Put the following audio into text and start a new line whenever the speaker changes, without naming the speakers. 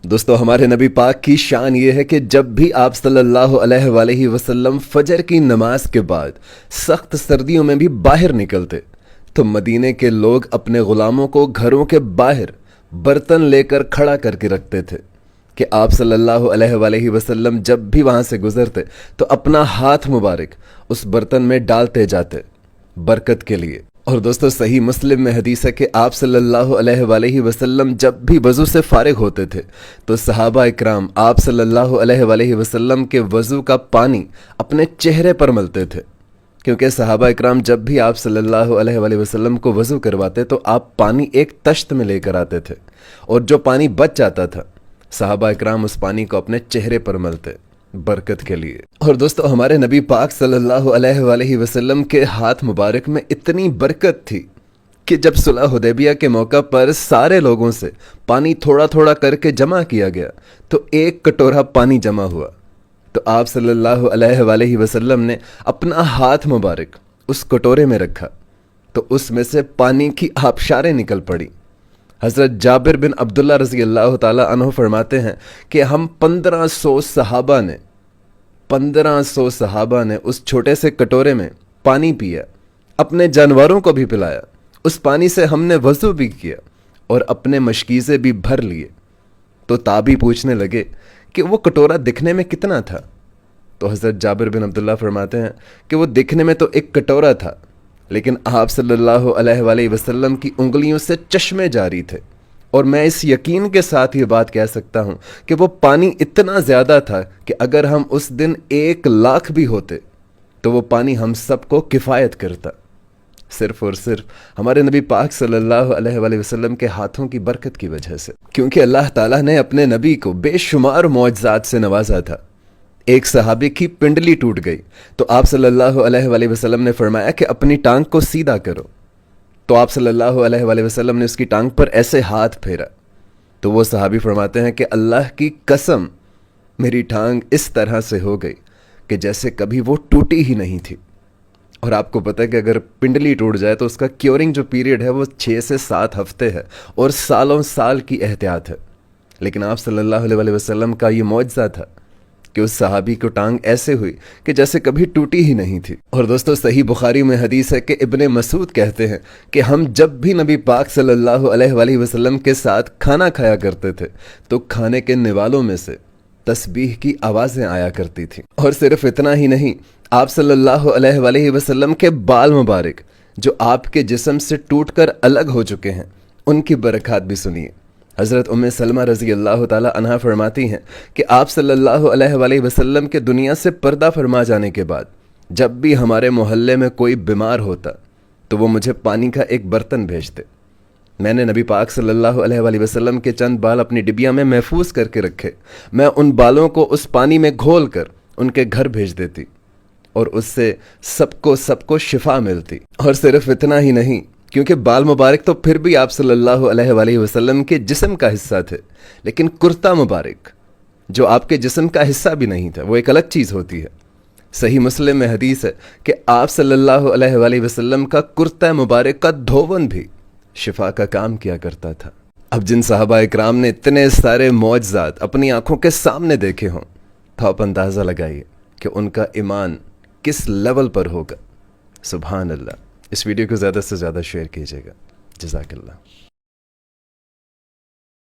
دوستو ہمارے نبی پاک کی شان یہ ہے کہ جب بھی آپ صلی اللہ علیہ وآلہ وسلم فجر کی نماز کے بعد سخت سردیوں میں بھی باہر نکلتے تو مدینے کے لوگ اپنے غلاموں کو گھروں کے باہر برتن لے کر کھڑا کر کے رکھتے تھے کہ آپ صلی اللہ علیہ وآلہ وسلم جب بھی وہاں سے گزرتے تو اپنا ہاتھ مبارک اس برتن میں ڈالتے جاتے برکت کے لیے۔ اور دوستو صحیح مسلم میں حدیث ہے کہ آپ صلی اللہ علیہ وآلہ وسلم جب بھی وضو سے فارغ ہوتے تھے تو صحابہ اکرام آپ صلی اللہ علیہ وآلہ وسلم کے وضو کا پانی اپنے چہرے پر ملتے تھے، کیونکہ صحابہ اکرام جب بھی آپ صلی اللہ علیہ وآلہ وسلم کو وضو کرواتے تو آپ پانی ایک تشت میں لے کر آتے تھے، اور جو پانی بچ جاتا تھا صحابہ اکرام اس پانی کو اپنے چہرے پر ملتے برکت کے لیے۔ اور دوستو ہمارے نبی پاک صلی اللہ علیہ وآلہ وسلم کے ہاتھ مبارک میں اتنی برکت تھی کہ جب صلح حدیبیہ کے موقع پر سارے لوگوں سے پانی تھوڑا تھوڑا کر کے جمع کیا گیا تو ایک کٹورا پانی جمع ہوا، تو آپ صلی اللہ علیہ وآلہ وسلم نے اپنا ہاتھ مبارک اس کٹورے میں رکھا تو اس میں سے پانی کی آبشاریں نکل پڑی۔ حضرت جابر بن عبداللہ رضی اللہ تعالی عنہ فرماتے ہیں کہ ہم 1500 صحابہ نے اس چھوٹے سے کٹورے میں پانی پیا، اپنے جانوروں کو بھی پلایا، اس پانی سے ہم نے وضو بھی کیا اور اپنے مشکیزے بھی بھر لیے۔ تو تابعی پوچھنے لگے کہ وہ کٹورا دکھنے میں کتنا تھا؟ تو حضرت جابر بن عبداللہ فرماتے ہیں کہ وہ دکھنے میں تو ایک کٹورا تھا، لیکن آپ صلی اللہ علیہ وآلہ وسلم کی انگلیوں سے چشمے جاری تھے، اور میں اس یقین کے ساتھ یہ بات کہہ سکتا ہوں کہ وہ پانی اتنا زیادہ تھا کہ اگر ہم اس دن 1,00,000 بھی ہوتے تو وہ پانی ہم سب کو کفایت کرتا، صرف اور صرف ہمارے نبی پاک صلی اللہ علیہ وآلہ وسلم کے ہاتھوں کی برکت کی وجہ سے، کیونکہ اللہ تعالیٰ نے اپنے نبی کو بے شمار معجزات سے نوازا تھا۔ ایک صحابی کی پنڈلی ٹوٹ گئی تو آپ صلی اللہ علیہ وآلہ وسلم نے فرمایا کہ اپنی ٹانگ کو سیدھا کرو، تو آپ صلی اللہ علیہ وآلہ وسلم نے اس کی ٹانگ پر ایسے ہاتھ پھیرا تو وہ صحابی فرماتے ہیں کہ اللہ کی قسم میری ٹانگ اس طرح سے ہو گئی کہ جیسے کبھی وہ ٹوٹی ہی نہیں تھی۔ اور آپ کو پتہ ہے کہ اگر پنڈلی ٹوٹ جائے تو اس کا کیورنگ جو پیریڈ ہے وہ 6 سے 7 ہفتے ہے اور سالوں سال کی احتیاط ہے، لیکن آپ صلی اللہ علیہ وآلہ وسلم کا یہ معجزہ تھا کہ اس صحابی کو ٹانگ ایسے ہوئی کہ جیسے کبھی ٹوٹی ہی نہیں تھی۔ اور دوستو صحیح بخاری میں حدیث ہے کہ ابن مسعود کہتے ہیں کہ ہم جب بھی نبی پاک صلی اللہ علیہ وآلہ وسلم کے ساتھ کھانا کھایا کرتے تھے تو کھانے کے نوالوں میں سے تسبیح کی آوازیں آیا کرتی تھیں۔ اور صرف اتنا ہی نہیں، آپ صلی اللہ علیہ وآلہ وسلم کے بال مبارک جو آپ کے جسم سے ٹوٹ کر الگ ہو چکے ہیں ان کی برکات بھی سنیے۔ حضرت ام سلمہ رضی اللہ تعالی عنہا فرماتی ہیں کہ آپ صلی اللہ علیہ وآلہ وسلم کے دنیا سے پردہ فرما جانے کے بعد جب بھی ہمارے محلے میں کوئی بیمار ہوتا تو وہ مجھے پانی کا ایک برتن بھیجتے۔ میں نے نبی پاک صلی اللہ علیہ وآلہ وسلم کے چند بال اپنی ڈبیا میں محفوظ کر کے رکھے، میں ان بالوں کو اس پانی میں گھول کر ان کے گھر بھیج دیتی اور اس سے سب کو شفا ملتی۔ اور صرف اتنا ہی نہیں، کیونکہ بال مبارک تو پھر بھی آپ صلی اللہ علیہ وآلہ وسلم کے جسم کا حصہ تھے، لیکن کرتا مبارک جو آپ کے جسم کا حصہ بھی نہیں تھا وہ ایک الگ چیز ہوتی ہے۔ صحیح مسلم میں حدیث ہے کہ آپ صلی اللہ علیہ وآلہ وسلم کا کرتا مبارک کا دھون بھی شفا کا کام کیا کرتا تھا۔ اب جن صحابہ اکرام نے اتنے سارے معجزات اپنی آنکھوں کے سامنے دیکھے ہوں تو آپ اندازہ لگائیے کہ ان کا ایمان کس لیول پر ہوگا۔ سبحان اللہ۔ اس ویڈیو کو زیادہ سے زیادہ شیئر کیجیے گا۔ جزاک اللہ۔